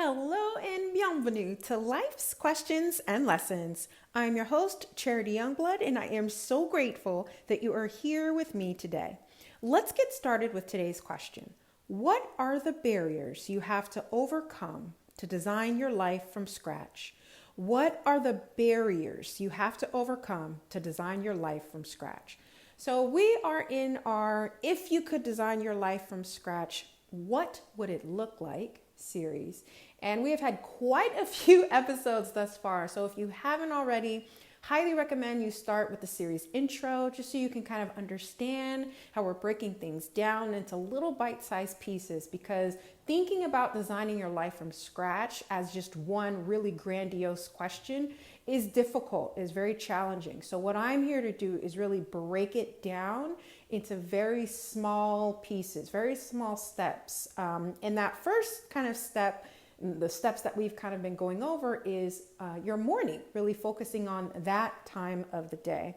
Hello and bienvenue to Life's Questions and Lessons. I'm your host, Charity Youngblood, and I am so grateful that you are here with me today. Let's get started with today's question. What are the barriers you have to overcome to design your life from scratch? What are the barriers you have to overcome to design your life from scratch? So we are in our If You Could Design Your Life from Scratch, What Would It Look Like series. And we have had quite a few episodes thus far. So if you haven't already, highly recommend you start with the series intro, just so you can kind of understand how we're breaking things down into little bite-sized pieces, because thinking about designing your life from scratch as just one really grandiose question is difficult, is very challenging. So what I'm here to do is really break it down into very small pieces, very small steps. And that first kind of step, the steps that we've kind of been going over, is your morning, really focusing on that time of the day.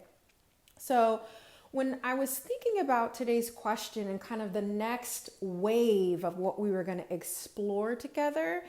So when I was thinking about today's question and kind of the next wave of what we were going to explore together,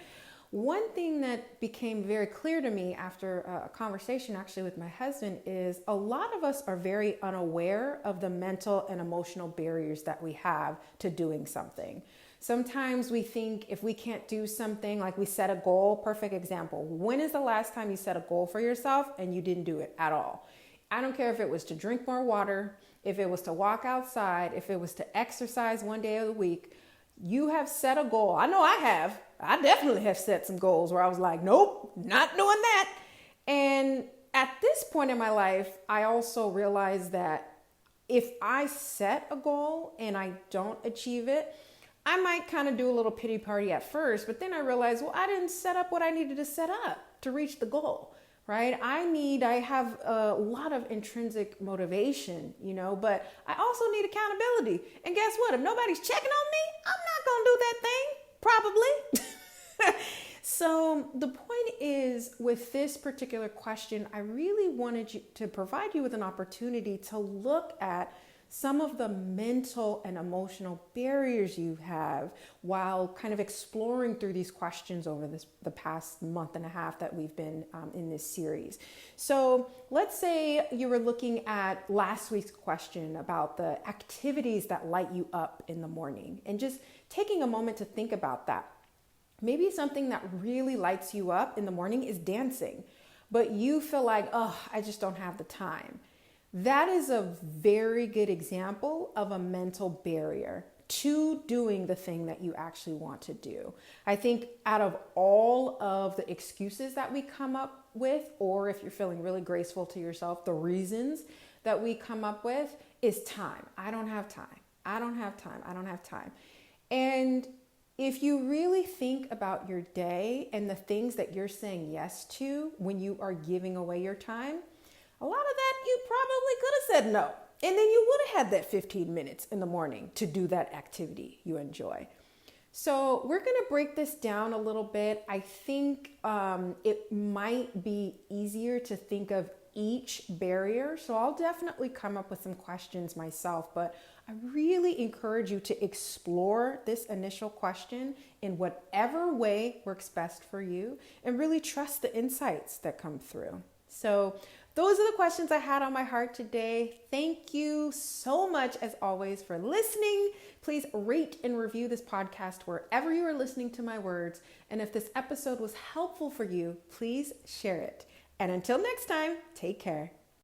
one thing that became very clear to me after a conversation actually with my husband is a lot of us are very unaware of the mental and emotional barriers that we have to doing something. Sometimes we think if we can't do something, like we set a goal, perfect example. When is the last time you set a goal for yourself and you didn't do it at all? I don't care if it was to drink more water, if it was to walk outside, if it was to exercise one day of the week. You have set a goal. I know I have. I definitely have set some goals where I was like, nope, not doing that. And at this point in my life, I also realized that if I set a goal and I don't achieve it, I might kind of do a little pity party at first, but then I realized, well, I didn't set up what I needed to set up to reach the goal, right? I have a lot of intrinsic motivation, but I also need accountability. And guess what? If nobody's checking on me, I'm not going to do that thing, probably. So the point is, with this particular question, I really wanted to provide you with an opportunity to look at some of the mental and emotional barriers you have while kind of exploring through these questions over the past month and a half that we've been in this series. So let's say you were looking at last week's question about the activities that light you up in the morning, and just taking a moment to think about that. Maybe something that really lights you up in the morning is dancing, but you feel like, oh, I just don't have the time. That is a very good example of a mental barrier to doing the thing that you actually want to do. I think out of all of the excuses that we come up with, or if you're feeling really graceful to yourself, the reasons that we come up with is time. I don't have time. I don't have time. I don't have time. And if you really think about your day and the things that you're saying yes to when you are giving away your time, a lot of that you probably could have said no. And then you would have had that 15 minutes in the morning to do that activity you enjoy. So we're going to break this down a little bit. I think it might be easier to think of each barrier. So I'll definitely come up with some questions myself, but I really encourage you to explore this initial question in whatever way works best for you, and really trust the insights that come through. So those are the questions I had on my heart today. Thank you so much, as always, for listening. Please rate and review this podcast wherever you are listening to my words. And if this episode was helpful for you, please share it. And until next time, take care.